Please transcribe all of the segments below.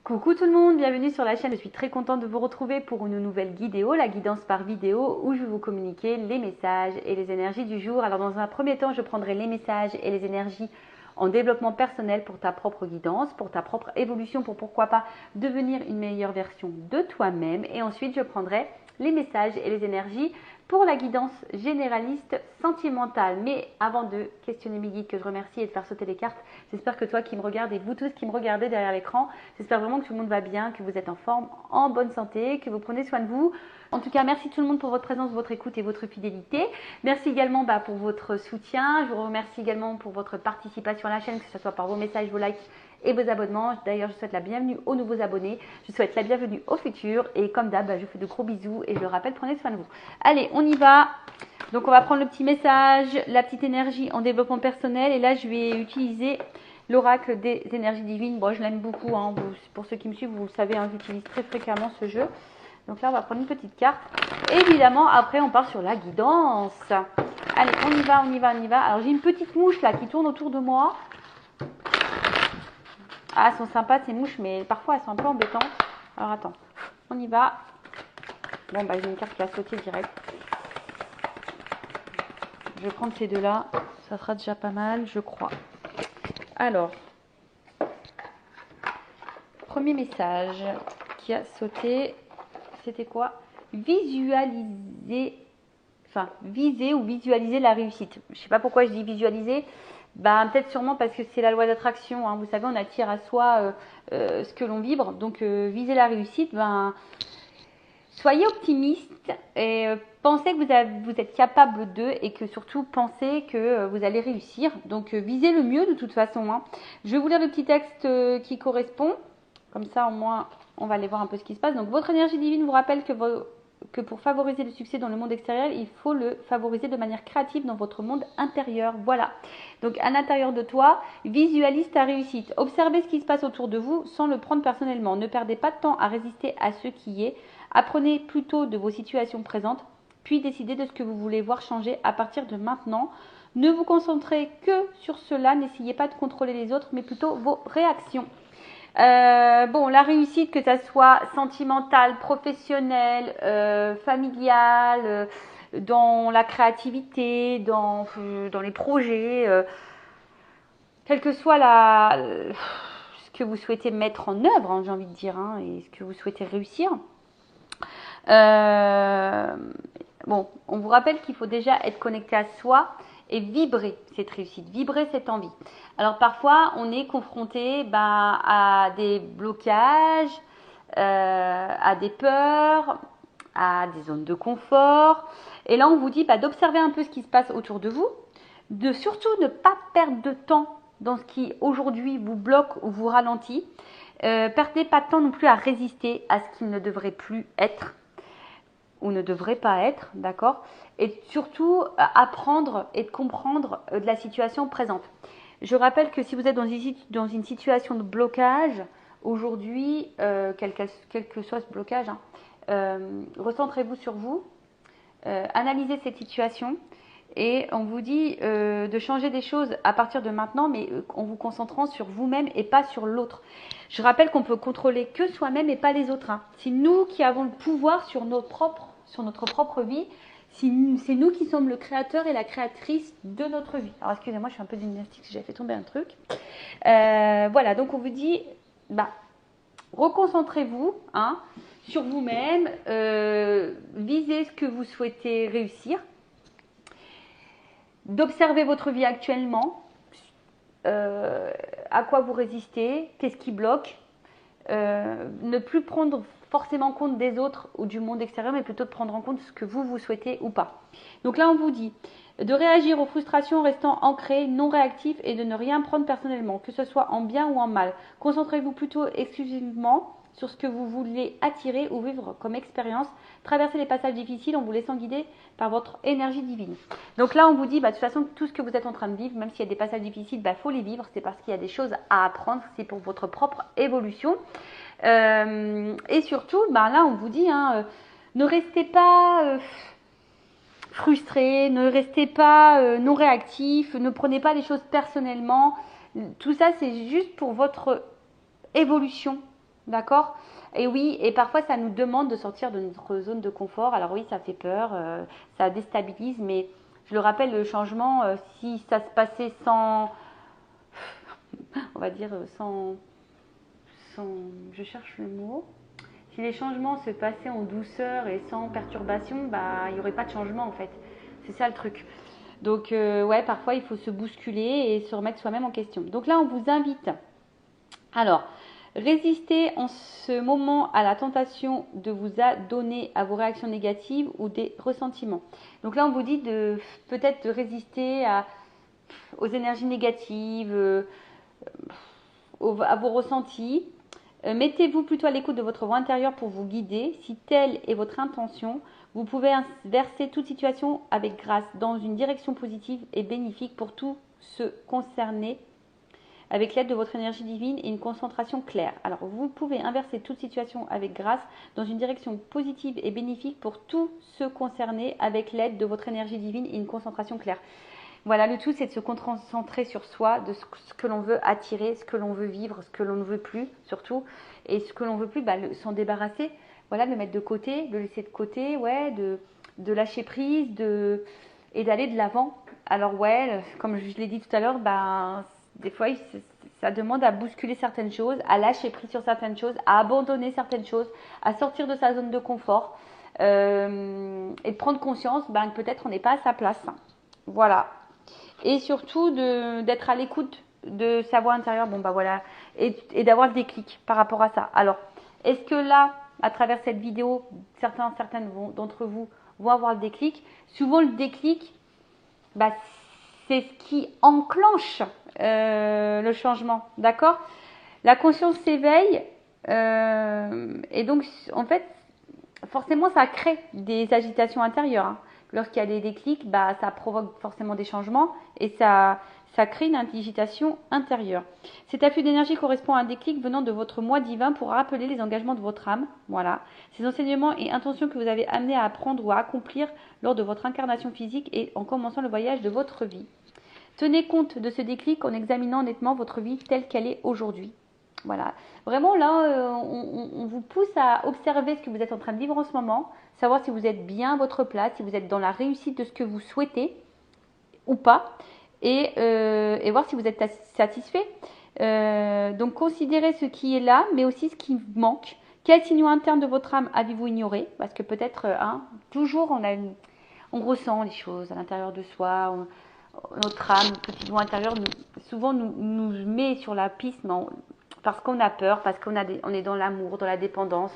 Coucou tout le monde, bienvenue sur la chaîne. Je suis très contente de vous retrouver pour une nouvelle vidéo, la guidance par vidéo, où je vais vous communiquer les messages et les énergies du jour. Alors dans un premier temps, je prendrai les messages et les énergies en développement personnel pour ta propre guidance, pour ta propre évolution, pour pourquoi pas devenir une meilleure version de toi-même. Et ensuite, je prendrai les messages et les énergies pour la guidance généraliste sentimentale. Mais avant de questionner mes guides que je remercie et de faire sauter les cartes, j'espère que toi qui me regardes et vous tous qui me regardez derrière l'écran, j'espère vraiment que tout le monde va bien, que vous êtes en forme, en bonne santé, que vous prenez soin de vous. En tout cas, merci tout le monde pour votre présence, votre écoute et votre fidélité. Merci également pour votre soutien. Je vous remercie également pour votre participation à la chaîne, que ce soit par vos messages, vos likes et vos abonnements. D'ailleurs, je souhaite la bienvenue aux nouveaux abonnés. Je souhaite la bienvenue aux futurs. Et comme d'hab, je vous fais de gros bisous et je le rappelle, prenez soin de vous. Allez, on y va. Donc, on va prendre le petit message, la petite énergie en développement personnel. Et là, je vais utiliser l'oracle des énergies divines. Bon, je l'aime beaucoup. Hein. Pour ceux qui me suivent, vous le savez, hein, j'utilise très fréquemment ce jeu. Donc là, on va prendre une petite carte. Évidemment, après, on part sur la guidance. Allez, on y va, on y va, on y va. Alors, j'ai une petite mouche là qui tourne autour de moi. Ah, elles sont sympas ces mouches, mais parfois elles sont un peu embêtantes. Alors, attends, on y va. Bon, j'ai une carte qui a sauté direct. Je vais prendre ces deux-là. Ça sera déjà pas mal, je crois. Alors, premier message qui a sauté. C'était quoi? Visualiser, viser ou visualiser la réussite. Je ne sais pas pourquoi je dis visualiser. Peut-être sûrement parce que c'est la loi d'attraction. Hein. Vous savez, on attire à soi ce que l'on vibre. Donc, viser la réussite, soyez optimiste et pensez que vous êtes capable d'eux et que surtout pensez que vous allez réussir. Donc, visez le mieux de toute façon. Hein. Je vais vous lire le petit texte qui correspond. Comme ça, au moins, on va aller voir un peu ce qui se passe. Donc, votre énergie divine vous rappelle que pour favoriser le succès dans le monde extérieur, il faut le favoriser de manière créative dans votre monde intérieur. Voilà. Donc, à l'intérieur de toi, visualise ta réussite. Observez ce qui se passe autour de vous sans le prendre personnellement. Ne perdez pas de temps à résister à ce qui est. Apprenez plutôt de vos situations présentes, puis décidez de ce que vous voulez voir changer à partir de maintenant. Ne vous concentrez que sur cela. N'essayez pas de contrôler les autres, mais plutôt vos réactions. La réussite, que ça soit sentimentale, professionnelle, familiale, dans la créativité, dans les projets, quel que soit ce que vous souhaitez mettre en œuvre, hein, j'ai envie de dire, hein, et ce que vous souhaitez réussir. On vous rappelle qu'il faut déjà être connecté à soi et vibrer cette réussite, vibrer cette envie. Alors parfois, on est confronté à des blocages, à des peurs, à des zones de confort. Et là, on vous dit d'observer un peu ce qui se passe autour de vous, de surtout ne pas perdre de temps dans ce qui aujourd'hui vous bloque ou vous ralentit. Perdez pas de temps non plus à résister à ce qui ne devrait plus être ou ne devrait pas être, d'accord? Et surtout, apprendre et de comprendre de la situation présente. Je rappelle que si vous êtes dans une situation de blocage, aujourd'hui, quel que soit ce blocage, recentrez-vous sur vous, analysez cette situation et on vous dit de changer des choses à partir de maintenant, mais en vous concentrant sur vous-même et pas sur l'autre. Je rappelle qu'on peut contrôler que soi-même et pas les autres. Hein. C'est nous qui avons le pouvoir sur notre propre vie. C'est nous qui sommes le créateur et la créatrice de notre vie. Alors, excusez-moi, je suis un peu de gymnastique si j'ai fait tomber un truc. Voilà, donc on vous dit, reconcentrez-vous sur vous-même, visez ce que vous souhaitez réussir, d'observer votre vie actuellement, à quoi vous résistez, qu'est-ce qui bloque, ne plus prendre forcément compte des autres ou du monde extérieur, mais plutôt de prendre en compte ce que vous souhaitez ou pas. Donc là, on vous dit de réagir aux frustrations en restant ancré, non réactif et de ne rien prendre personnellement, que ce soit en bien ou en mal. Concentrez-vous plutôt exclusivement sur ce que vous voulez attirer ou vivre comme expérience. Traversez les passages difficiles en vous laissant guider par votre énergie divine. Donc là, on vous dit, de toute façon, tout ce que vous êtes en train de vivre, même s'il y a des passages difficiles, faut les vivre. C'est parce qu'il y a des choses à apprendre. C'est pour votre propre évolution. Et surtout, là, on vous dit, ne restez pas frustré, ne restez pas non réactif, ne prenez pas les choses personnellement. Tout ça, c'est juste pour votre évolution D'accord? Et oui, et parfois ça nous demande de sortir de notre zone de confort. Alors oui, ça fait peur, ça déstabilise, mais je le rappelle, le changement, si ça se passait sans, on va dire, sans, je cherche le mot. Si les changements se passaient en douceur et sans perturbation, bah, il n'y aurait pas de changement en fait. C'est ça le truc. Donc ouais, parfois il faut se bousculer et se remettre soi-même en question. Donc là, on vous invite. Alors, résistez en ce moment à la tentation de vous adonner à vos réactions négatives ou des ressentiments. Donc là, on vous dit de peut-être de résister aux énergies négatives, à vos ressentis. Mettez-vous plutôt à l'écoute de votre voix intérieure pour vous guider. Si telle est votre intention, vous pouvez inverser toute situation avec grâce dans une direction positive et bénéfique pour tous ceux concernés avec l'aide de votre énergie divine et une concentration claire. Alors, vous pouvez inverser toute situation avec grâce dans une direction positive et bénéfique pour tous ceux concernés avec l'aide de votre énergie divine et une concentration claire. Voilà, le tout, c'est de se concentrer sur soi, de ce que l'on veut attirer, ce que l'on veut vivre, ce que l'on ne veut plus, surtout. Et ce que l'on ne veut plus, bah, s'en débarrasser, voilà, de le mettre de côté, de le laisser de côté, ouais, de lâcher prise, et d'aller de l'avant. Alors, ouais, comme je l'ai dit tout à l'heure, bah, des fois, ça demande à bousculer certaines choses, à lâcher prise sur certaines choses, à abandonner certaines choses, à sortir de sa zone de confort et de prendre conscience que peut-être on n'est pas à sa place. Voilà. Et surtout d'être à l'écoute de sa voix intérieure, bon bah voilà, et d'avoir le déclic par rapport à ça. Alors, est-ce que là, à travers cette vidéo, certaines d'entre vous vont avoir le déclic? Souvent le déclic, bah, c'est ce qui enclenche le changement, d'accord? La conscience s'éveille et donc en fait, forcément ça crée des agitations intérieures, hein. Lorsqu'il y a des déclics, bah, ça provoque forcément des changements et ça crée une agitation intérieure. Cet afflux d'énergie correspond à un déclic venant de votre moi divin pour rappeler les engagements de votre âme. Voilà. Ces enseignements et intentions que vous avez amenés à apprendre ou à accomplir lors de votre incarnation physique et en commençant le voyage de votre vie. Tenez compte de ce déclic en examinant honnêtement votre vie telle qu'elle est aujourd'hui. Voilà. Vraiment, là, on vous pousse à observer ce que vous êtes en train de vivre en ce moment, savoir si vous êtes bien à votre place, si vous êtes dans la réussite de ce que vous souhaitez ou pas, et voir si vous êtes satisfait. Donc, considérez ce qui est là, mais aussi ce qui manque. Quels signaux internes de votre âme avez-vous ignoré? Parce que peut-être, toujours, on ressent les choses à l'intérieur de soi. Notre âme, notre petite voix intérieure, souvent nous met sur la piste, parce qu'on a peur, parce qu'on est dans l'amour, dans la dépendance,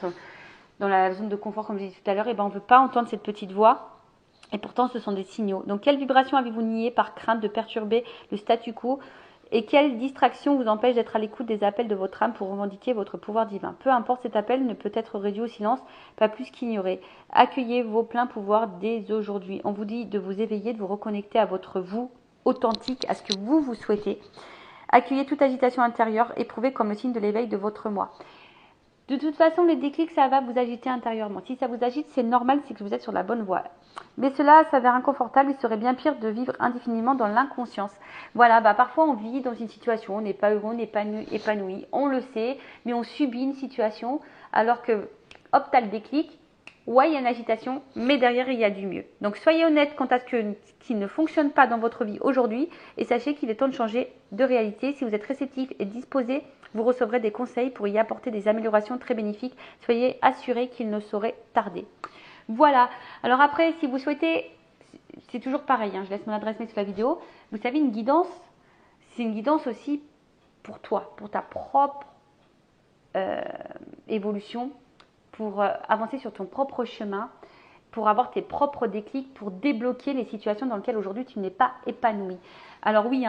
dans la zone de confort, comme je disais tout à l'heure, et on ne veut pas entendre cette petite voix. Et pourtant, ce sont des signaux. Donc, quelle vibration avez-vous nié par crainte de perturber le statu quo? Et quelle distraction vous empêche d'être à l'écoute des appels de votre âme pour revendiquer votre pouvoir divin? Peu importe, cet appel ne peut être réduit au silence, pas plus qu'ignoré. Accueillez vos pleins pouvoirs dès aujourd'hui. On vous dit de vous éveiller, de vous reconnecter à votre vous authentique, à ce que vous souhaitez. Accueillez toute agitation intérieure, éprouvée comme le signe de l'éveil de votre moi. De toute façon, les déclics, ça va vous agiter intérieurement. Si ça vous agite, c'est normal, c'est que vous êtes sur la bonne voie. Mais cela s'avère inconfortable, il serait bien pire de vivre indéfiniment dans l'inconscience. Voilà, parfois on vit dans une situation, on n'est pas heureux, on n'est pas épanoui, on le sait, mais on subit une situation, alors que, hop, t'as le déclic, ouais, il y a une agitation, mais derrière, il y a du mieux. Donc, soyez honnête quant à ce qui ne fonctionne pas dans votre vie aujourd'hui, et sachez qu'il est temps de changer de réalité. Si vous êtes réceptif et disposé, vous recevrez des conseils pour y apporter des améliorations très bénéfiques. Soyez assurés qu'il ne saurait tarder. Voilà. Alors après, si vous souhaitez, c'est toujours pareil, je laisse mon adresse mail sous la vidéo. Vous savez, une guidance, c'est une guidance aussi pour toi, pour ta propre évolution, pour avancer sur ton propre chemin, pour avoir tes propres déclics, pour débloquer les situations dans lesquelles aujourd'hui tu n'es pas épanoui. Alors oui,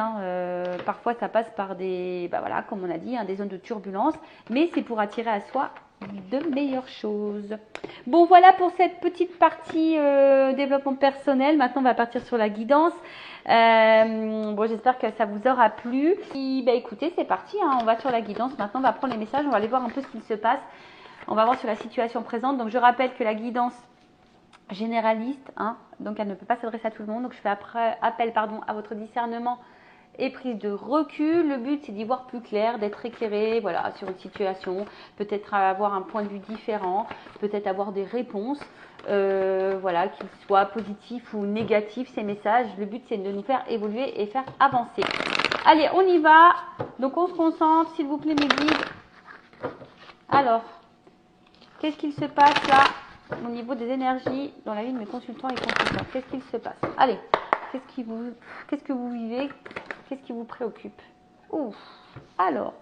parfois ça passe par des, voilà, comme on a dit, des zones de turbulence, mais c'est pour attirer à soi de meilleures choses. Bon, voilà pour cette petite partie développement personnel. Maintenant, on va partir sur la guidance. Bon, j'espère que ça vous aura plu. Et, écoutez, c'est parti, on va sur la guidance. Maintenant, on va prendre les messages, on va aller voir un peu ce qu'il se passe. On va voir sur la situation présente. Donc, je rappelle que la guidance généraliste, donc elle ne peut pas s'adresser à tout le monde. Donc, je fais appel à votre discernement et prise de recul. Le but, c'est d'y voir plus clair, d'être éclairé, voilà, sur une situation, peut-être avoir un point de vue différent, peut-être avoir des réponses, voilà, qu'ils soient positifs ou négatifs, ces messages. Le but, c'est de nous faire évoluer et faire avancer. Allez, on y va. Donc, on se concentre, s'il vous plaît, mes guides. Alors, qu'est-ce qu'il se passe là au niveau des énergies dans la vie de mes consultants et consultants? Qu'est-ce qu'il se passe? Allez, qu'est-ce que vous vivez? Qu'est-ce qui vous préoccupe? Ouf. Alors,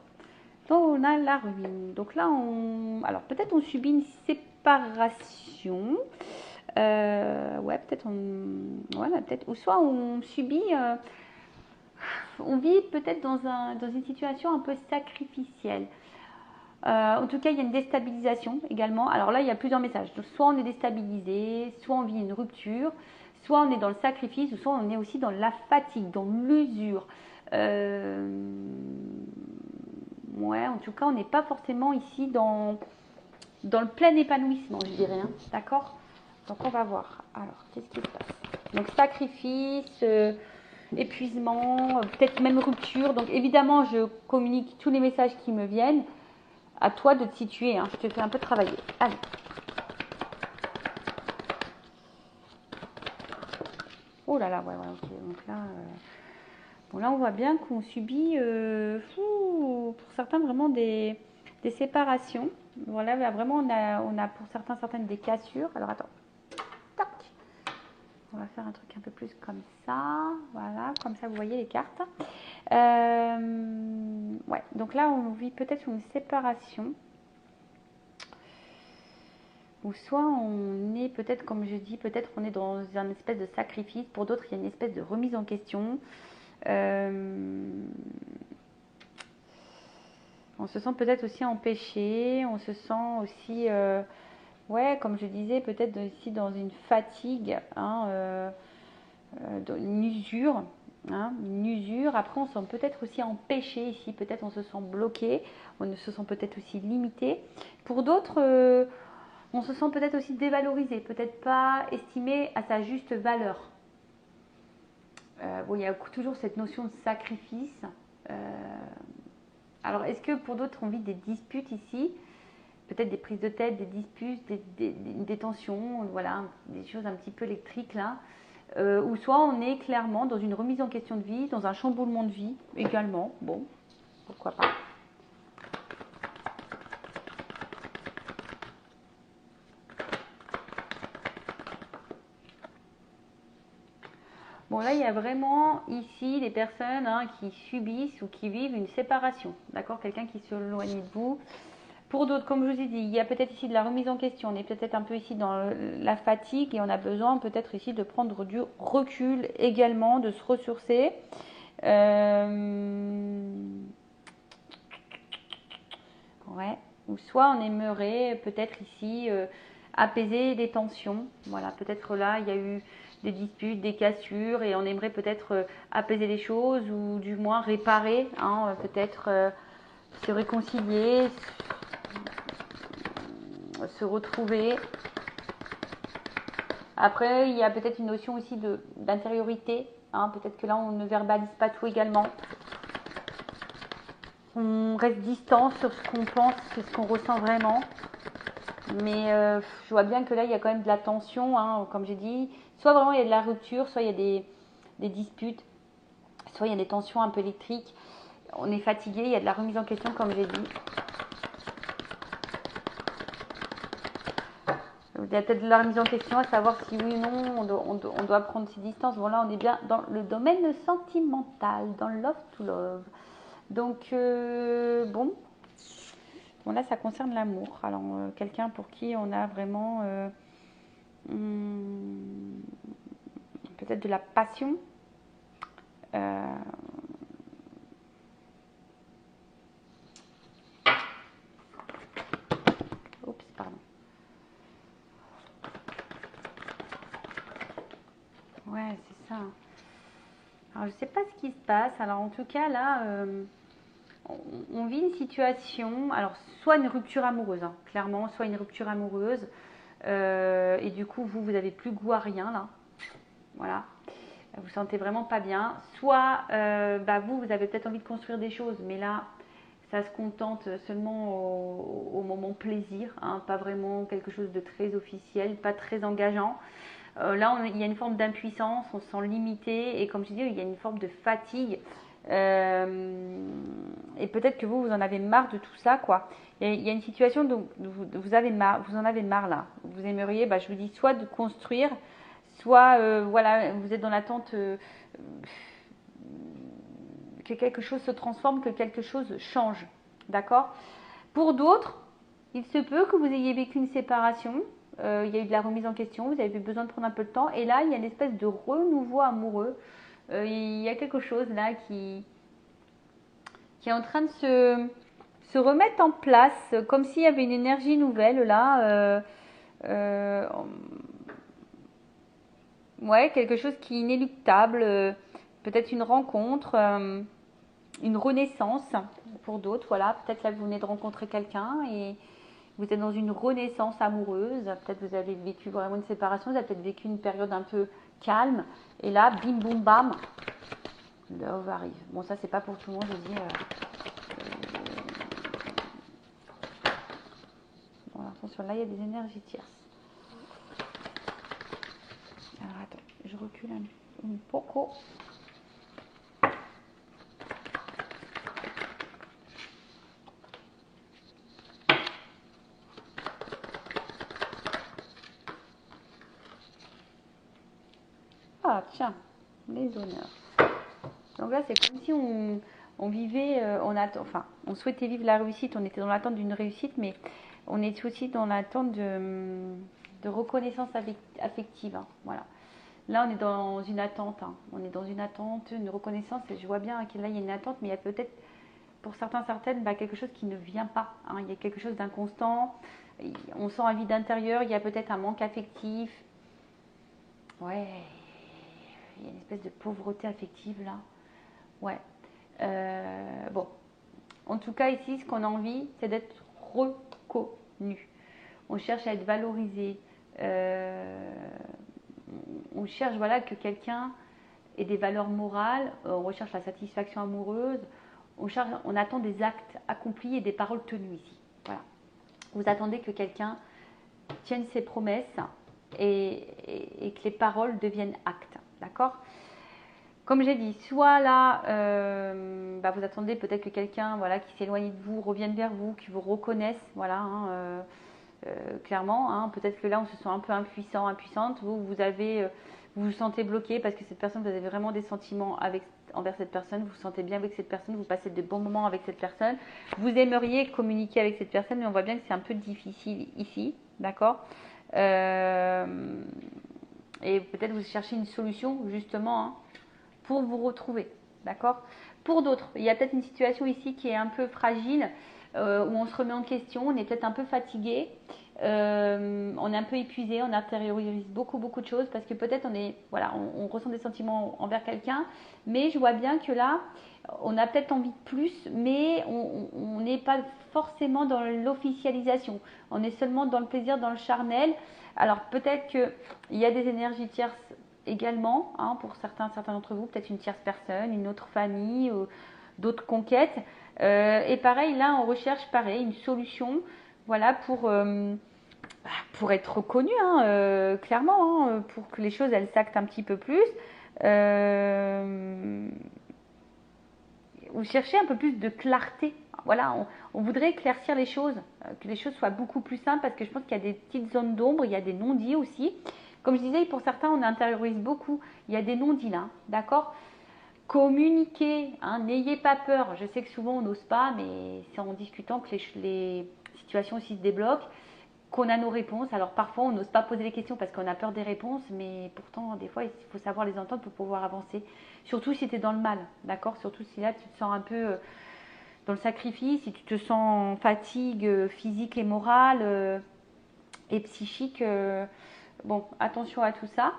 donc on a la ruine. Donc là, alors peut-être on subit une séparation. Ouais, peut-être peut-être, ou soit on subit, on vit peut-être dans une situation un peu sacrificielle. En tout cas, il y a une déstabilisation également. Alors là, il y a plusieurs messages. Donc, soit on est déstabilisé, soit on vit une rupture, soit on est dans le sacrifice, ou soit on est aussi dans la fatigue, dans l'usure. Ouais, en tout cas, on n'est pas forcément ici dans le plein épanouissement, je dirais. Hein. D'accord? Donc, on va voir. Alors, qu'est-ce qui se passe? Donc, sacrifice, épuisement, peut-être même rupture. Donc, évidemment, je communique tous les messages qui me viennent. À toi de te situer, hein. Je te fais un peu travailler. Allez. Oh là là, ouais, ok. Donc là, bon, là, on voit bien qu'on subit, pour certains, vraiment des séparations. Voilà, là, vraiment, on a pour certaines des cassures. Alors, attends. Tac. On va faire un truc un peu plus comme ça. Voilà, comme ça, vous voyez les cartes. Ouais, donc là, on vit peut-être une séparation. Ou soit on est peut-être, comme je dis, peut-être on est dans un espèce de sacrifice. Pour d'autres, il y a une espèce de remise en question. On se sent peut-être aussi empêché. On se sent aussi, ouais, comme je disais, peut-être aussi dans une fatigue, hein, dans une usure. Hein, une usure. Après, on se sent peut-être aussi empêché ici. Peut-être on se sent bloqué. On se sent peut-être aussi limité. Pour d'autres... on se sent peut-être aussi dévalorisé, peut-être pas estimé à sa juste valeur. Bon, il y a toujours cette notion de sacrifice. Alors, est-ce que pour d'autres, on vit des disputes ici? Peut-être des prises de tête, des disputes, des tensions, voilà, des choses un petit peu électriques là. Ou soit on est clairement dans une remise en question de vie, dans un chamboulement de vie également. Bon, pourquoi pas. Bon, là, il y a vraiment ici des personnes qui subissent ou qui vivent une séparation. D'accord? Quelqu'un qui s'éloigne de vous. Pour d'autres, comme je vous ai dit, il y a peut-être ici de la remise en question. On est peut-être un peu ici dans la fatigue et on a besoin peut-être ici de prendre du recul également, de se ressourcer. Ouais. Ou soit on aimerait peut-être ici apaiser des tensions. Voilà, peut-être là, il y a eu des disputes, des cassures et on aimerait peut-être apaiser les choses ou du moins réparer, hein, peut-être se réconcilier, se retrouver. Après, il y a peut-être une notion aussi d'intériorité, hein, peut-être que là on ne verbalise pas tout également. On reste distant sur ce qu'on pense, sur ce qu'on ressent vraiment. Mais je vois bien que là, il y a quand même de la tension, hein, comme j'ai dit. Soit vraiment il y a de la rupture, soit il y a des disputes, soit il y a des tensions un peu électriques. On est fatigué, il y a de la remise en question, comme j'ai dit. Il y a peut-être de la remise en question, à savoir si oui ou non on doit prendre ses distances. Bon, là, on est bien dans le domaine sentimental, dans le love to love. Donc, bon, là, ça concerne l'amour. Alors, quelqu'un pour qui on a vraiment peut-être de la passion. Oups, pardon. Ouais, c'est ça. Alors, je ne sais pas ce qui se passe. Alors, en tout cas, là, on vit une situation, alors soit une rupture amoureuse, hein, clairement, soit une rupture amoureuse, et du coup vous avez plus goût à rien là, voilà. vous vous sentez vraiment pas bien. Soit vous avez peut-être envie de construire des choses, mais là, ça se contente seulement au moment plaisir, hein, pas vraiment quelque chose de très officiel, pas très engageant. Là, il y a une forme d'impuissance, on se sent limité et comme je dis, il y a une forme de fatigue. Et peut-être que vous en avez marre de tout ça, quoi. Il y a une situation dont vous en avez marre là. Vous aimeriez, je vous dis, soit de construire, soit voilà, vous êtes dans l'attente que quelque chose se transforme, que quelque chose change. D'accord? Pour d'autres, il se peut que vous ayez vécu une séparation, il y a eu de la remise en question, vous avez eu besoin de prendre un peu de temps, et là, il y a une espèce de renouveau amoureux. Il y a quelque chose là qui est en train de se remettre en place, comme s'il y avait une énergie nouvelle là. Ouais, quelque chose qui est inéluctable, peut-être une rencontre, une renaissance pour d'autres. Voilà, peut-être là vous venez de rencontrer quelqu'un et vous êtes dans une renaissance amoureuse. Peut-être vous avez vécu vraiment une séparation, vous avez peut-être vécu une période un peu calme. Et là, bim, boum, bam, love arrive. Bon, ça, c'est pas pour tout le monde, je dis. Bon, attention, là, il y a des énergies tierces. Alors, attends, je recule un poco. Ah, tiens, les honneurs. Donc là, c'est comme si on vivait, on souhaitait vivre la réussite, on était dans l'attente d'une réussite, mais on est aussi dans l'attente de reconnaissance affective. Hein, voilà. Là, on est dans une attente. Hein. On est dans une attente, une reconnaissance. Et je vois bien que là, il y a une attente, mais il y a peut-être, pour certains, certaines, quelque chose qui ne vient pas. Hein. Il y a quelque chose d'inconstant. On sent un vide intérieur. Il y a peut-être un manque affectif. Ouais. Il y a une espèce de pauvreté affective là. Ouais. Bon. En tout cas, ici, ce qu'on a envie, c'est d'être reconnu. On cherche à être valorisé. On cherche voilà, que quelqu'un ait des valeurs morales. On recherche la satisfaction amoureuse. On attend des actes accomplis et des paroles tenues ici. Voilà. Vous attendez que quelqu'un tienne ses promesses et que les paroles deviennent actes. D'accord ? Comme j'ai dit, soit là, vous attendez peut-être que quelqu'un voilà, qui s'éloigne de vous revienne vers vous, qui vous reconnaisse, voilà, hein, clairement. Hein, peut-être que là, on se sent un peu impuissant, impuissante. Vous vous sentez bloqué parce que cette personne, vous avez vraiment des sentiments envers cette personne. Vous vous sentez bien avec cette personne, vous passez de bons moments avec cette personne. Vous aimeriez communiquer avec cette personne, mais on voit bien que c'est un peu difficile ici, d'accord ? Et peut-être vous cherchez une solution, justement, hein, pour vous retrouver, d'accord? Pour d'autres, il y a peut-être une situation ici qui est un peu fragile, où on se remet en question, on est peut-être un peu fatigué, on est un peu épuisé, on intériorise beaucoup de choses parce que peut-être on ressent des sentiments envers quelqu'un, mais je vois bien que là, on a peut-être envie de plus, mais on n'est pas forcément dans l'officialisation, on est seulement dans le plaisir, dans le charnel. Alors peut-être qu'il y a des énergies tierces également, hein, pour certains d'entre vous, peut-être une tierce personne, une autre famille, ou d'autres conquêtes. Et pareil, là, on recherche une solution, voilà, pour être reconnu, hein, clairement, hein, pour que les choses elles s'actent un petit peu plus. Vous cherchez un peu plus de clarté. Voilà, on voudrait éclaircir les choses, que les choses soient beaucoup plus simples, parce que je pense qu'il y a des petites zones d'ombre, il y a des non-dits aussi. Comme je disais, pour certains, on intériorise beaucoup. Il y a des non-dits là, d'accord ? Communiquez, hein, n'ayez pas peur. Je sais que souvent on n'ose pas, mais c'est en discutant que les situations aussi se débloquent, qu'on a nos réponses. Alors parfois, on n'ose pas poser les questions parce qu'on a peur des réponses, mais pourtant, des fois, il faut savoir les entendre pour pouvoir avancer. Surtout si tu es dans le mal, d'accord ? Surtout si là, tu te sens un peu dans le sacrifice, si tu te sens en fatigue physique et morale et psychique. Bon, attention à tout ça.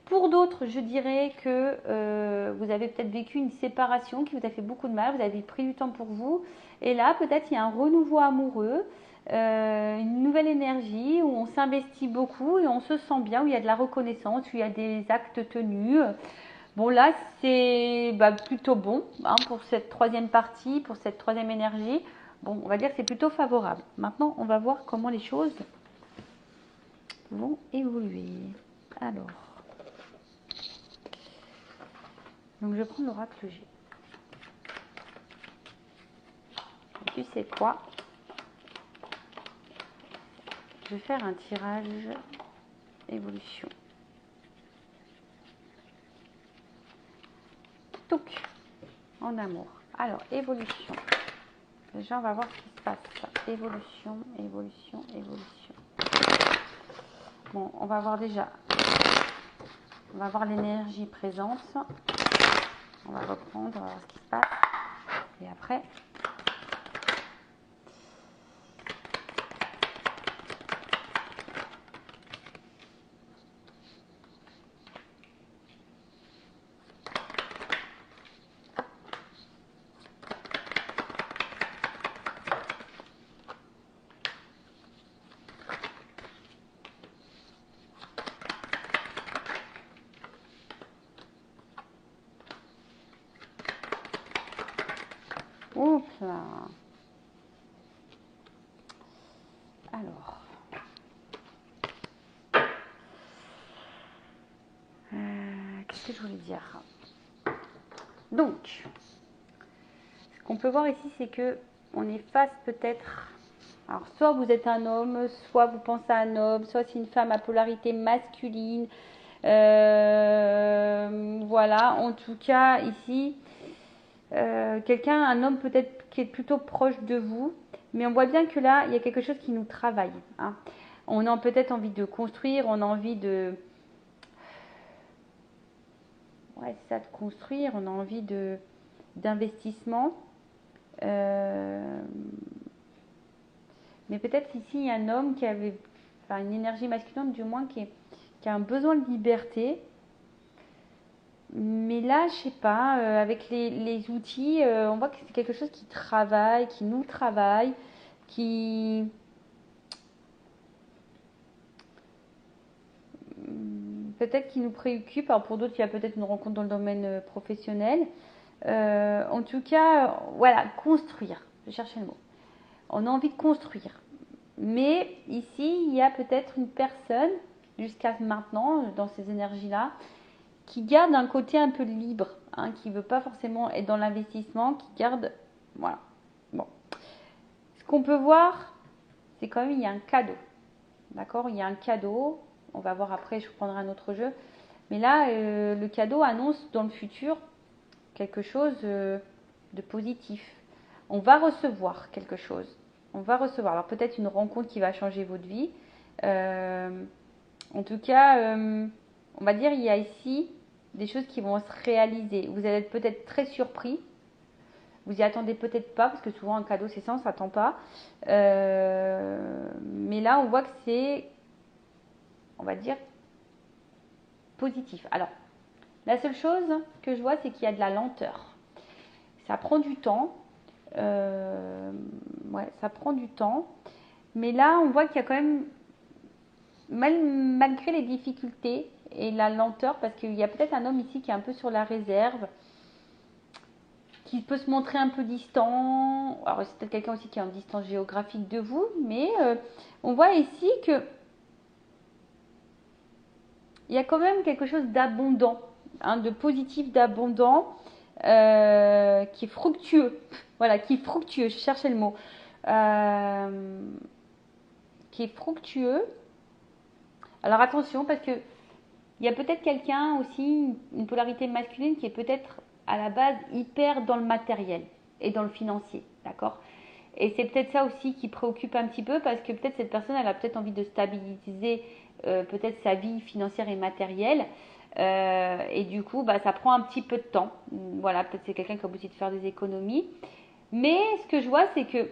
Pour d'autres, je dirais que vous avez peut-être vécu une séparation qui vous a fait beaucoup de mal, vous avez pris du temps pour vous. Et là, peut-être il y a un renouveau amoureux, une nouvelle énergie où on s'investit beaucoup et on se sent bien, où il y a de la reconnaissance, où il y a des actes tenus. Bon, là, c'est plutôt bon hein, pour cette troisième partie, pour cette troisième énergie. Bon, on va dire que c'est plutôt favorable. Maintenant, on va voir comment les choses vont évoluer. Alors, donc je prends l'oracle G. Tu sais quoi? Je vais faire un tirage évolution. Donc, en amour. Alors, évolution. Déjà, on va voir ce qui se passe. Évolution, évolution, évolution. Bon, on va voir déjà. On va voir l'énergie présente. On va reprendre, on va voir ce qui se passe. Et après, oups là. Alors, qu'est-ce que je voulais dire? Donc, ce qu'on peut voir ici, c'est que on est face peut-être. Alors, soit vous êtes un homme, soit vous pensez à un homme, soit c'est une femme à polarité masculine. Voilà, en tout cas, ici, quelqu'un, un homme peut-être qui est plutôt proche de vous, mais on voit bien que là, il y a quelque chose qui nous travaille. Hein. On a peut-être envie de construire, on a envie de... Ouais, c'est ça, de construire, on a envie d'investissement. Mais peut-être ici, il y a un homme qui avait, enfin une énergie masculine du moins, qui a un besoin de liberté. Mais là, je sais pas, avec les outils, on voit que c'est quelque chose qui travaille, qui nous travaille, qui... peut-être qui nous préoccupe. Alors pour d'autres, il y a peut-être une rencontre dans le domaine professionnel. En tout cas, voilà, construire. Je cherchais le mot. On a envie de construire. Mais ici, il y a peut-être une personne, jusqu'à maintenant, dans ces énergies-là, qui garde un côté un peu libre, hein, qui ne veut pas forcément être dans l'investissement, qui garde... Voilà. Bon. Ce qu'on peut voir, c'est quand même, il y a un cadeau. D'accord? Il y a un cadeau. On va voir après, je prendrai un autre jeu. Mais là, le cadeau annonce dans le futur quelque chose de positif. On va recevoir quelque chose. On va recevoir. Alors peut-être une rencontre qui va changer votre vie. En tout cas, on va dire il y a ici des choses qui vont se réaliser. Vous allez être peut-être très surpris. Vous y attendez peut-être pas, parce que souvent un cadeau c'est ça, on ne s'attend pas. Mais là, on voit que c'est, on va dire, positif. Alors, la seule chose que je vois, c'est qu'il y a de la lenteur. Ça prend du temps. Ouais, ça prend du temps. Mais là, on voit qu'il y a quand même, malgré les difficultés et la lenteur, parce qu'il y a peut-être un homme ici qui est un peu sur la réserve, qui peut se montrer un peu distant. Alors, c'est peut-être quelqu'un aussi qui est en distance géographique de vous, mais on voit ici que il y a quand même quelque chose d'abondant, hein, de positif, d'abondant, qui est fructueux. Voilà, qui est fructueux, je cherchais le mot. Qui est fructueux. Alors attention, parce que il y a peut-être quelqu'un aussi, une polarité masculine, qui est peut-être à la base hyper dans le matériel et dans le financier, d'accord? Et c'est peut-être ça aussi qui préoccupe un petit peu, parce que peut-être cette personne, elle a peut-être envie de stabiliser peut-être sa vie financière et matérielle. Et du coup, ça prend un petit peu de temps. Voilà, peut-être c'est quelqu'un qui a besoin de faire des économies. Mais ce que je vois, c'est que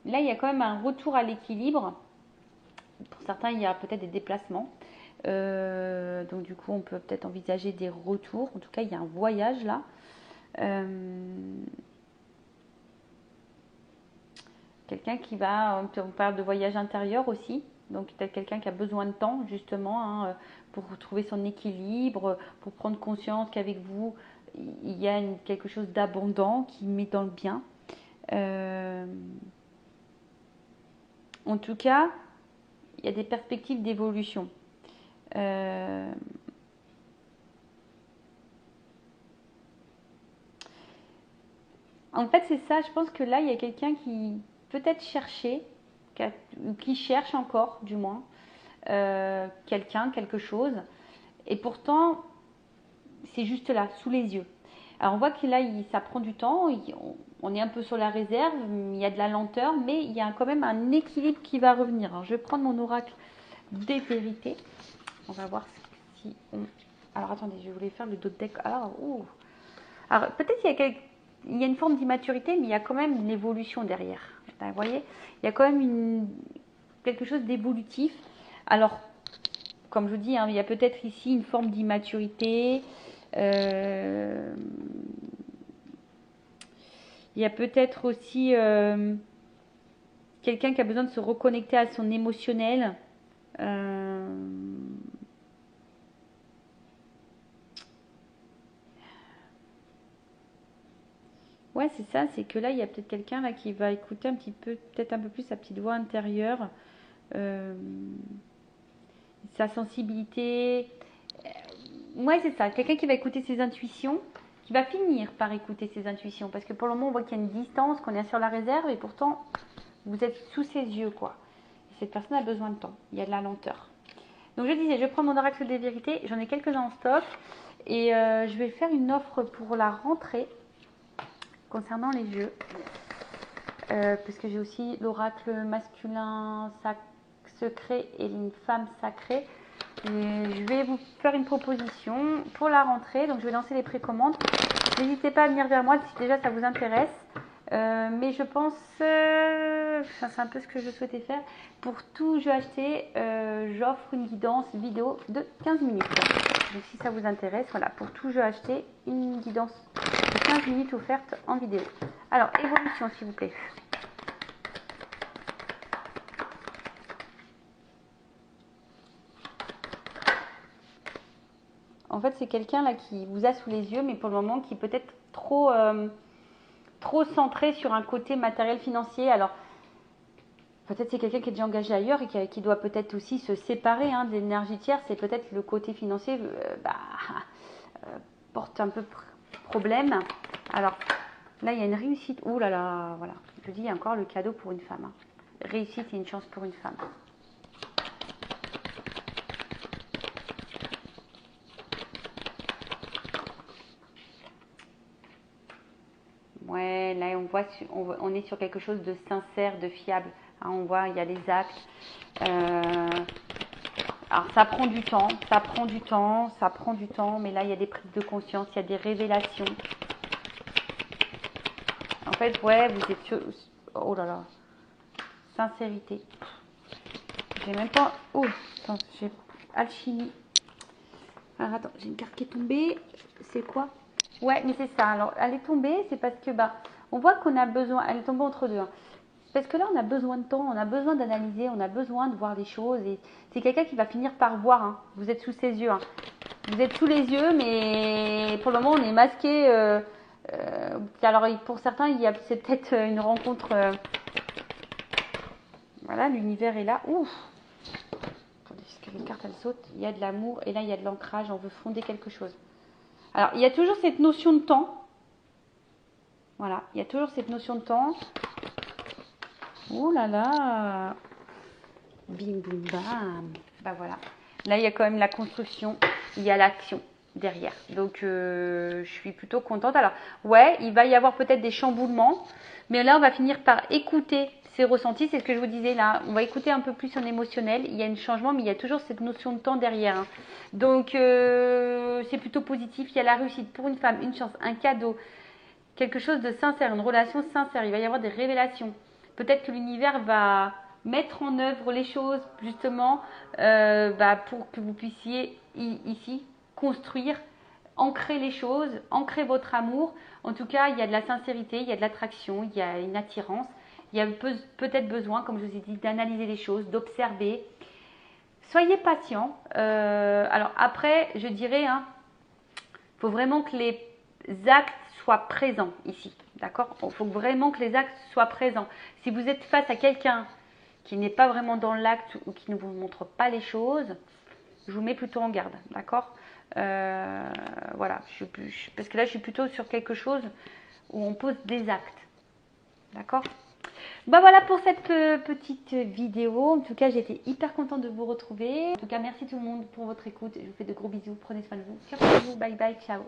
là, il y a quand même un retour à l'équilibre. Pour certains, il y a peut-être des déplacements. Donc du coup, on peut peut-être envisager des retours. En tout cas, il y a un voyage là. Quelqu'un qui va, on parle de voyage intérieur aussi. Donc peut-être quelqu'un qui a besoin de temps justement hein, pour trouver son équilibre, pour prendre conscience qu'avec vous, il y a quelque chose d'abondant qui met dans le bien. En tout cas, il y a des perspectives d'évolution. En fait, c'est ça. Je pense que là, il y a quelqu'un qui peut-être cherchait, qui cherche encore, du moins, quelqu'un, quelque chose. Et pourtant, c'est juste là, sous les yeux. Alors, on voit que là, ça prend du temps. On est un peu sur la réserve. Il y a de la lenteur, mais il y a quand même un équilibre qui va revenir. Alors, je vais prendre mon oracle des vérités. On va voir si on... Alors, attendez, je voulais faire le dos de deck. Alors, peut-être il y a une forme d'immaturité, mais il y a quand même une évolution derrière. Vous voyez, il y a quand même quelque chose d'évolutif. Alors, comme je vous dis, hein, il y a peut-être ici une forme d'immaturité. Il y a peut-être aussi quelqu'un qui a besoin de se reconnecter à son émotionnel. Ouais, c'est ça, c'est que là, il y a peut-être quelqu'un là qui va écouter un petit peu, peut-être un peu plus sa petite voix intérieure, sa sensibilité. Ouais, c'est ça, quelqu'un qui va écouter ses intuitions, qui va finir par écouter ses intuitions, parce que pour le moment, on voit qu'il y a une distance, qu'on est sur la réserve, et pourtant, vous êtes sous ses yeux, quoi. Et cette personne a besoin de temps, il y a de la lenteur. Donc je disais, je vais prendre mon oracle des vérités, j'en ai quelques-uns en stock, et je vais faire une offre pour la rentrée, concernant les jeux, parce que j'ai aussi l'oracle masculin secret et une femme sacrée. Et je vais vous faire une proposition pour la rentrée, donc je vais lancer les précommandes. N'hésitez pas à venir vers moi si déjà ça vous intéresse. Mais je pense, c'est un peu ce que je souhaitais faire. Pour tout jeu acheté, j'offre une guidance vidéo de 15 minutes. Donc si ça vous intéresse, voilà, pour tout jeu acheté, une guidance de 15 minutes offerte en vidéo. Alors, évolution s'il vous plaît. En fait, c'est quelqu'un là qui vous a sous les yeux, mais pour le moment qui est peut-être trop centré sur un côté matériel financier. Alors, peut-être c'est quelqu'un qui est déjà engagé ailleurs et qui doit peut-être aussi se séparer de l'énergie tierce. C'est peut-être le côté financier porte un peu problème. Alors, là, il y a une réussite. Ouh là là, voilà. Je dis, il y a encore le cadeau pour une femme. Réussite et une chance pour une femme. Ouais, là on est sur quelque chose de sincère, de fiable. On voit, il y a les actes. Alors ça prend du temps, mais là il y a des prises de conscience, il y a des révélations. En fait, ouais, vous êtes sur... Oh là là. Sincérité. J'ai même pas... Oh, attends, j'ai... Alchimie. Alors attends, j'ai une carte qui est tombée. C'est quoi? Ouais, mais c'est ça. Alors, elle est tombée, c'est parce que on voit qu'on a besoin. Elle est tombée entre deux. Parce que là, on a besoin de temps, on a besoin d'analyser, on a besoin de voir les choses. Et c'est quelqu'un qui va finir par voir. Vous êtes sous ses yeux. Vous êtes sous les yeux, mais pour le moment, on est masqué. Alors, pour certains, c'est peut-être une rencontre. Voilà, l'univers est là. Ouf. Attendez, parce que les cartes, elles sautent. Il y a de l'amour et là, il y a de l'ancrage. On veut fonder quelque chose. Alors, il y a toujours cette notion de temps. Voilà, il y a toujours cette notion de temps. Oh là là. Bim, boum, bam. Voilà. Là, il y a quand même la construction. Il y a l'action derrière. Donc, je suis plutôt contente. Alors, ouais, il va y avoir peut-être des chamboulements. Mais là, on va finir par écouter ses ressentis. C'est ce que je vous disais là. On va écouter un peu plus son émotionnel. Il y a un changement, mais il y a toujours cette notion de temps derrière. Donc, c'est plutôt positif. Il y a la réussite pour une femme, une chance, un cadeau. Quelque chose de sincère, une relation sincère. Il va y avoir des révélations. Peut-être que l'univers va mettre en œuvre les choses justement pour que vous puissiez ici construire, ancrer les choses, ancrer votre amour. En tout cas, il y a de la sincérité, il y a de l'attraction, il y a une attirance. Il y a peut-être besoin, comme je vous ai dit, d'analyser les choses, d'observer. Soyez patient. Alors après, je dirais, faut vraiment que les actes soient présents ici. D'accord? Il faut vraiment que les actes soient présents. Si vous êtes face à quelqu'un qui n'est pas vraiment dans l'acte ou qui ne vous montre pas les choses, je vous mets plutôt en garde. D'accord? Voilà. Parce que là, je suis plutôt sur quelque chose où on pose des actes. D'accord? Bah voilà pour cette petite vidéo. En tout cas, j'étais hyper contente de vous retrouver. En tout cas, merci tout le monde pour votre écoute. Je vous fais de gros bisous. Prenez soin de vous. Bye bye. Ciao.